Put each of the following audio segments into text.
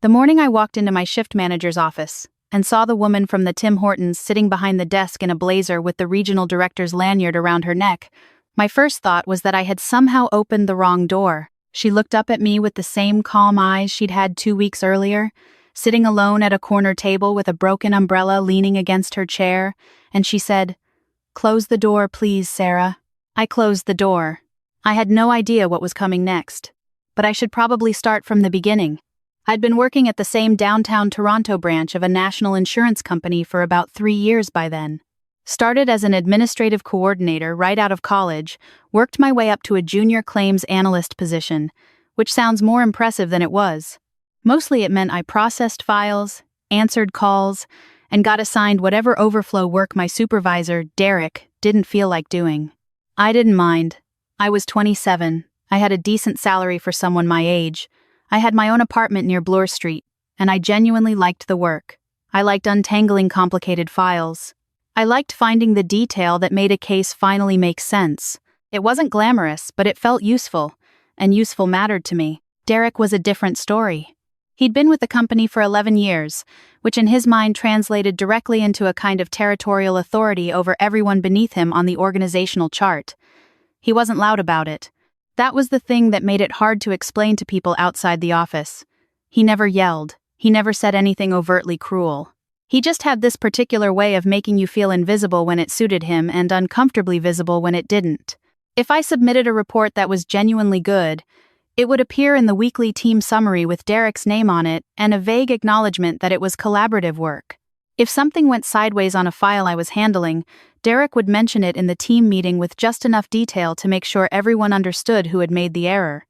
The morning I walked into my shift manager's office and saw the woman from the Tim Hortons sitting behind the desk in a blazer with the regional director's lanyard around her neck, my first thought was that I had somehow opened the wrong door. She looked up at me with the same calm eyes she'd had 2 weeks earlier, sitting alone at a corner table with a broken umbrella leaning against her chair, and she said, "Close the door, please, Sarah." I closed the door. I had no idea what was coming next, but I should probably start from the beginning. I'd been working at the same downtown Toronto branch of a national insurance company for about 3 years by then. Started as an administrative coordinator right out of college, worked my way up to a junior claims analyst position, which sounds more impressive than it was. Mostly it meant I processed files, answered calls, and got assigned whatever overflow work my supervisor, Derek, didn't feel like doing. I didn't mind. I was 27, I had a decent salary for someone my age, I had my own apartment near Bloor Street, and I genuinely liked the work. I liked untangling complicated files. I liked finding the detail that made a case finally make sense. It wasn't glamorous, but it felt useful, and useful mattered to me. Derek was a different story. He'd been with the company for 11 years, which in his mind translated directly into a kind of territorial authority over everyone beneath him on the organizational chart. He wasn't loud about it. That was the thing that made it hard to explain to people outside the office. He never yelled. He never said anything overtly cruel. He just had this particular way of making you feel invisible when it suited him and uncomfortably visible when it didn't. If I submitted a report that was genuinely good, it would appear in the weekly team summary with Derek's name on it and a vague acknowledgement that it was collaborative work. If something went sideways on a file I was handling, Derek would mention it in the team meeting with just enough detail to make sure everyone understood who had made the error.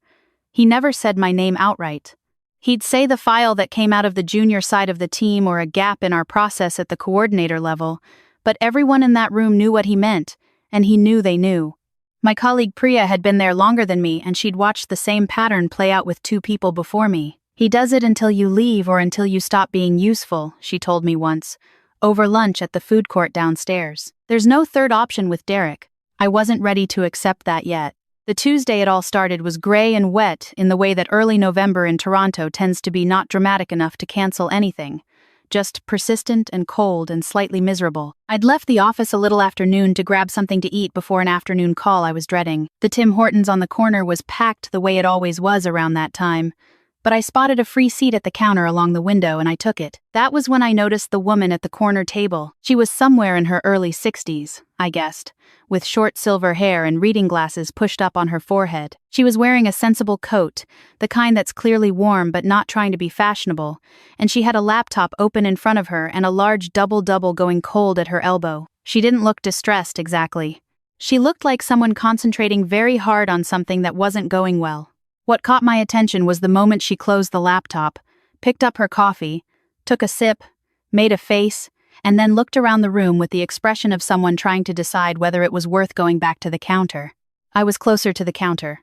He never said my name outright. He'd say the file that came out of the junior side of the team or a gap in our process at the coordinator level, but everyone in that room knew what he meant, and he knew they knew. My colleague Priya had been there longer than me, and she'd watched the same pattern play out with 2 people before me. "He does it until you leave or until you stop being useful," she told me once, over lunch at the food court downstairs. There's no third option with Derek. I wasn't ready to accept that yet. The Tuesday it all started was gray and wet in the way that early November in Toronto tends to be, not dramatic enough to cancel anything. Just persistent and cold and slightly miserable. I'd left the office a little after noon to grab something to eat before an afternoon call I was dreading. The Tim Hortons on the corner was packed the way it always was around that time, but I spotted a free seat at the counter along the window and I took it. That was when I noticed the woman at the corner table. She was somewhere in her early 60s, I guessed, with short silver hair and reading glasses pushed up on her forehead. She was wearing a sensible coat, the kind that's clearly warm but not trying to be fashionable, and she had a laptop open in front of her and a large double-double going cold at her elbow. She didn't look distressed exactly. She looked like someone concentrating very hard on something that wasn't going well. What caught my attention was the moment she closed the laptop, picked up her coffee, took a sip, made a face, and then looked around the room with the expression of someone trying to decide whether it was worth going back to the counter. I was closer to the counter.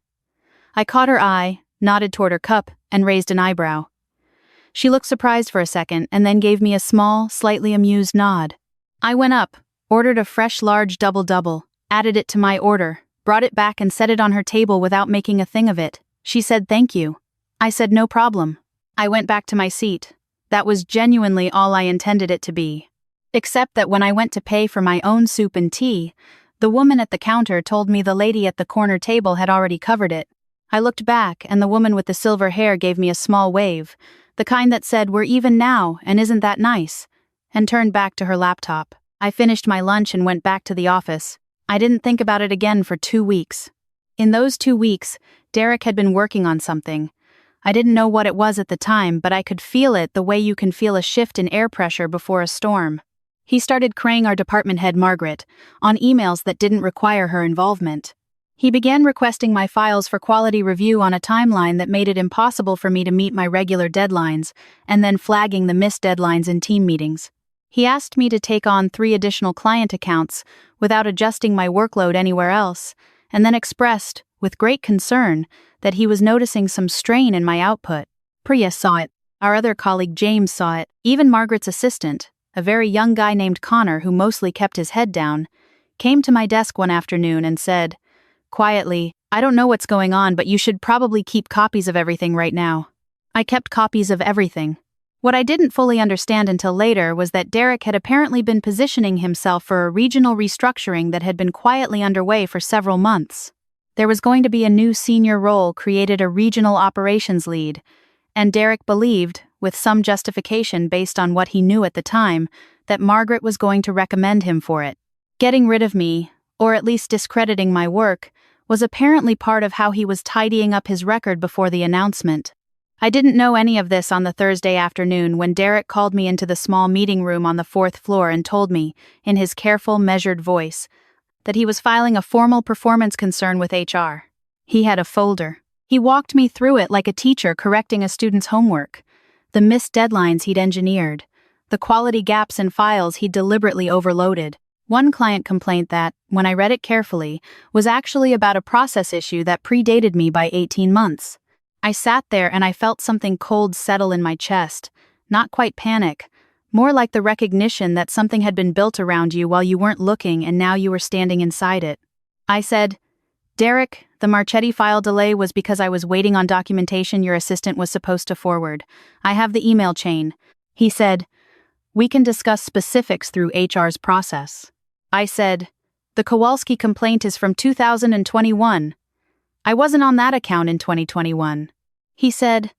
I caught her eye, nodded toward her cup, and raised an eyebrow. She looked surprised for a second and then gave me a small, slightly amused nod. I went up, ordered a fresh large double-double, added it to my order, brought it back and set it on her table without making a thing of it. She said thank you. I said no problem. I went back to my seat. That was genuinely all I intended it to be. Except that when I went to pay for my own soup and tea, the woman at the counter told me the lady at the corner table had already covered it. I looked back and the woman with the silver hair gave me a small wave, the kind that said "We're even now, and isn't that nice?" and turned back to her laptop. I finished my lunch and went back to the office. I didn't think about it again for 2 weeks. In those 2 weeks, Derek had been working on something. I didn't know what it was at the time, but I could feel it the way you can feel a shift in air pressure before a storm. He started craying our department head Margaret on emails that didn't require her involvement. He began requesting my files for quality review on a timeline that made it impossible for me to meet my regular deadlines, and then flagging the missed deadlines in team meetings. He asked me to take on 3 additional client accounts without adjusting my workload anywhere else, and then expressed, with great concern, that he was noticing some strain in my output. Priya saw it. Our other colleague James saw it. Even Margaret's assistant, a very young guy named Connor who mostly kept his head down, came to my desk one afternoon and said, quietly, "I don't know what's going on, but you should probably keep copies of everything right now." I kept copies of everything. What I didn't fully understand until later was that Derek had apparently been positioning himself for a regional restructuring that had been quietly underway for several months. There was going to be a new senior role created, a regional operations lead, and Derek believed, with some justification based on what he knew at the time, that Margaret was going to recommend him for it. Getting rid of me, or at least discrediting my work, was apparently part of how he was tidying up his record before the announcement. I didn't know any of this on the Thursday afternoon when Derek called me into the small meeting room on the 4th floor and told me, in his careful, measured voice, that he was filing a formal performance concern with HR. He had a folder. He walked me through it like a teacher correcting a student's homework. The missed deadlines he'd engineered. The quality gaps in files he'd deliberately overloaded. One client complaint that, when I read it carefully, was actually about a process issue that predated me by 18 months. I sat there and I felt something cold settle in my chest. Not quite panic, more like the recognition that something had been built around you while you weren't looking and now you were standing inside it. I said, "Derek, the Marchetti file delay was because I was waiting on documentation your assistant was supposed to forward. I have the email chain." He said, "We can discuss specifics through HR's process." I said, "The Kowalski complaint is from 2021. I wasn't on that account in 2021. He said,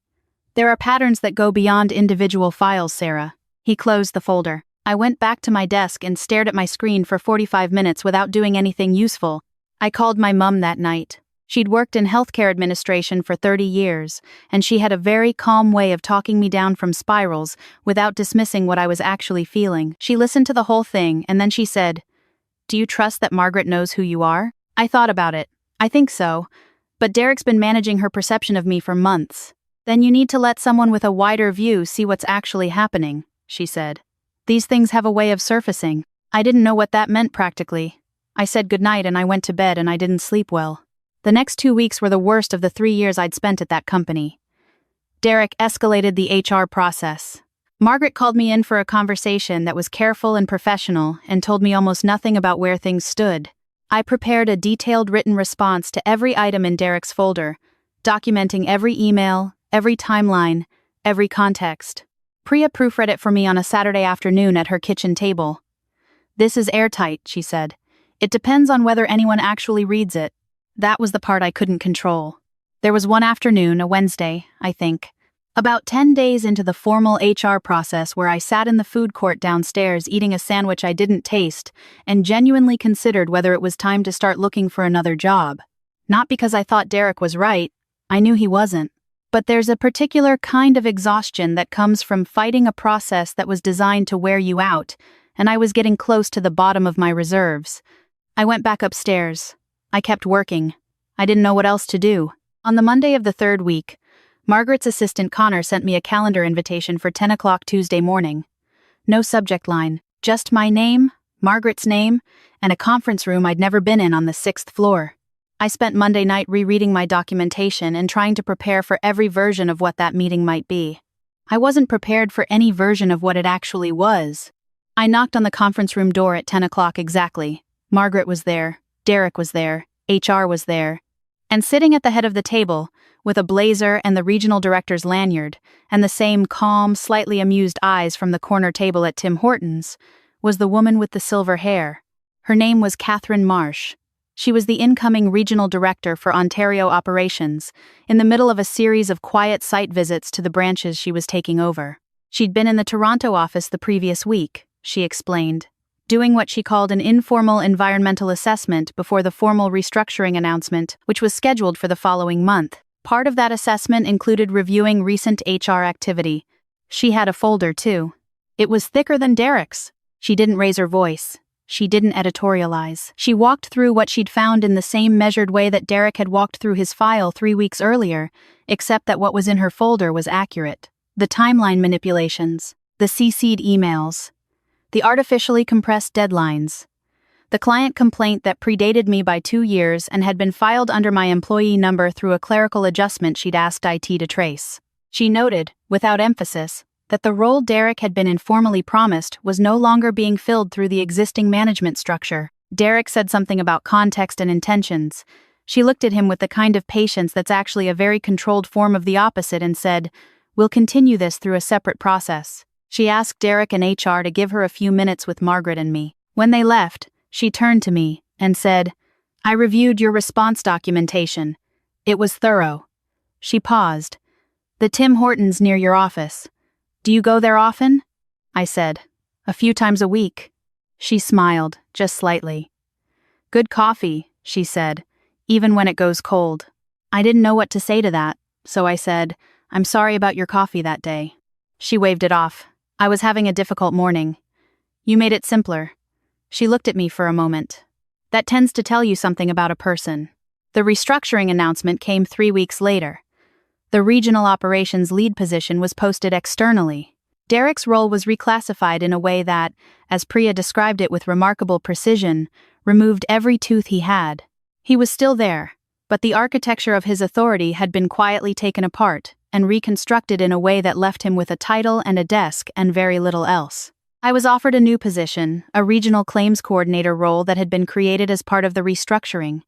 "There are patterns that go beyond individual files, Sarah." He closed the folder. I went back to my desk and stared at my screen for 45 minutes without doing anything useful. I called my mum that night. She'd worked in healthcare administration for 30 years, and she had a very calm way of talking me down from spirals without dismissing what I was actually feeling. She listened to the whole thing, and then she said, "Do you trust that Margaret knows who you are?" I thought about it. I think so. But Derek's been managing her perception of me for months. "Then you need to let someone with a wider view see what's actually happening," she said. "These things have a way of surfacing." I didn't know what that meant practically. I said goodnight and I went to bed and I didn't sleep well. The next 2 weeks were the worst of the 3 years I'd spent at that company. Derek escalated the HR process. Margaret called me in for a conversation that was careful and professional and told me almost nothing about where things stood. I prepared a detailed written response to every item in Derek's folder, documenting every email, every timeline, every context. Priya proofread it for me on a Saturday afternoon at her kitchen table. "This is airtight," she said. "It depends on whether anyone actually reads it." That was the part I couldn't control. There was one afternoon, a Wednesday, I think, about 10 days into the formal HR process where I sat in the food court downstairs eating a sandwich I didn't taste and genuinely considered whether it was time to start looking for another job. Not because I thought Derek was right, I knew he wasn't. But there's a particular kind of exhaustion that comes from fighting a process that was designed to wear you out, and I was getting close to the bottom of my reserves. I went back upstairs. I kept working. I didn't know what else to do. On the Monday of the 3rd week, Margaret's assistant Connor sent me a calendar invitation for 10 o'clock Tuesday morning. No subject line, just my name, Margaret's name, and a conference room I'd never been in on the 6th floor. I spent Monday night rereading my documentation and trying to prepare for every version of what that meeting might be. I wasn't prepared for any version of what it actually was. I knocked on the conference room door at 10 o'clock exactly. Margaret was there, Derek was there, HR was there. And sitting at the head of the table, with a blazer and the regional director's lanyard, and the same calm, slightly amused eyes from the corner table at Tim Hortons, was the woman with the silver hair. Her name was Catherine Marsh. She was the incoming regional director for Ontario operations, in the middle of a series of quiet site visits to the branches she was taking over. She'd been in the Toronto office the previous week, she explained, doing what she called an informal environmental assessment before the formal restructuring announcement, which was scheduled for the following month. Part of that assessment included reviewing recent HR activity. She had a folder, too. It was thicker than Derek's. She didn't raise her voice. She didn't editorialize. She walked through what she'd found in the same measured way that Derek had walked through his file 3 weeks earlier, except that what was in her folder was accurate. The timeline manipulations, the CC'd emails, the artificially compressed deadlines, the client complaint that predated me by 2 years and had been filed under my employee number through a clerical adjustment she'd asked IT to trace. She noted, without emphasis, that the role Derek had been informally promised was no longer being filled through the existing management structure. Derek said something about context and intentions. She looked at him with the kind of patience that's actually a very controlled form of the opposite and said, We'll continue this through a separate process. She asked Derek and HR to give her a few minutes with Margaret and me. When they left, she turned to me and said, "I reviewed your response documentation. It was thorough." She paused. "The Tim Hortons near your office. Do you go there often?" I said, "A few times a week." She smiled, just slightly. "Good coffee," she said, "even when it goes cold." I didn't know what to say to that, so I said, "I'm sorry about your coffee that day." She waved it off. "I was having a difficult morning. You made it simpler." She looked at me for a moment. "That tends to tell you something about a person." The restructuring announcement came 3 weeks later. The regional operations lead position was posted externally. Derek's role was reclassified in a way that, as Priya described it with remarkable precision, removed every tooth he had. He was still there, but the architecture of his authority had been quietly taken apart and reconstructed in a way that left him with a title and a desk and very little else. I was offered a new position, a regional claims coordinator role that had been created as part of the restructuring.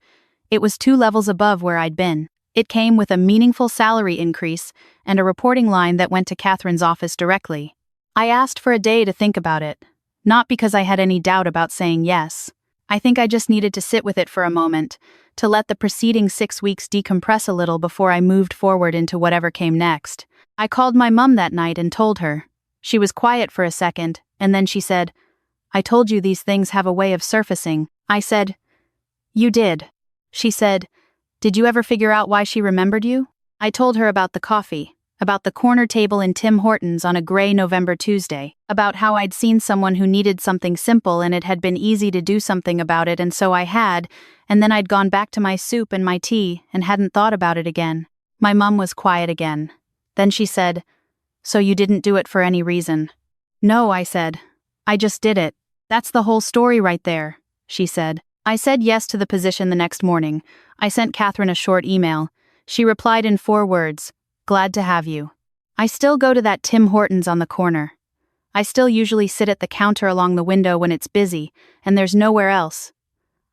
It was 2 levels above where I'd been. It came with a meaningful salary increase and a reporting line that went to Catherine's office directly. I asked for a day to think about it, not because I had any doubt about saying yes. I think I just needed to sit with it for a moment, to let the preceding 6 weeks decompress a little before I moved forward into whatever came next. I called my mum that night and told her. She was quiet for a second, and then she said, "I told you these things have a way of surfacing." I said, "You did." She said, "Did you ever figure out why she remembered you?" I told her about the coffee, about the corner table in Tim Hortons on a gray November Tuesday, about how I'd seen someone who needed something simple and it had been easy to do something about it, and so I had, and then I'd gone back to my soup and my tea and hadn't thought about it again. My mum was quiet again. Then she said, "So you didn't do it for any reason?" "No," I said. "I just did it. That's the whole story right there," she said. I said yes to the position the next morning. I sent Catherine a short email. She replied in 4 words, "Glad to have you." I still go to that Tim Hortons on the corner. I still usually sit at the counter along the window when it's busy, and there's nowhere else.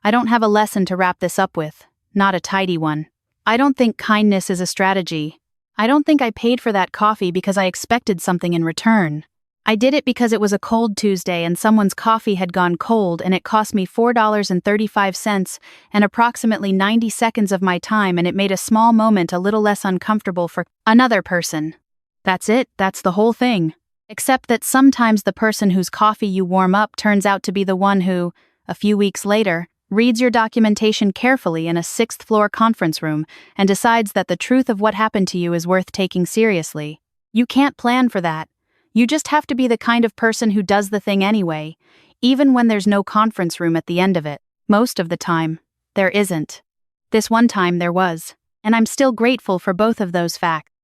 I don't have a lesson to wrap this up with, not a tidy one. I don't think kindness is a strategy. I don't think I paid for that coffee because I expected something in return. I did it because it was a cold Tuesday and someone's coffee had gone cold and it cost me $4.35 and approximately 90 seconds of my time, and it made a small moment a little less uncomfortable for another person. That's it, that's the whole thing. Except that sometimes the person whose coffee you warm up turns out to be the one who, a few weeks later, reads your documentation carefully in a 6th-floor conference room and decides that the truth of what happened to you is worth taking seriously. You can't plan for that. You just have to be the kind of person who does the thing anyway, even when there's no conference room at the end of it. Most of the time, there isn't. This one time there was, and I'm still grateful for both of those facts.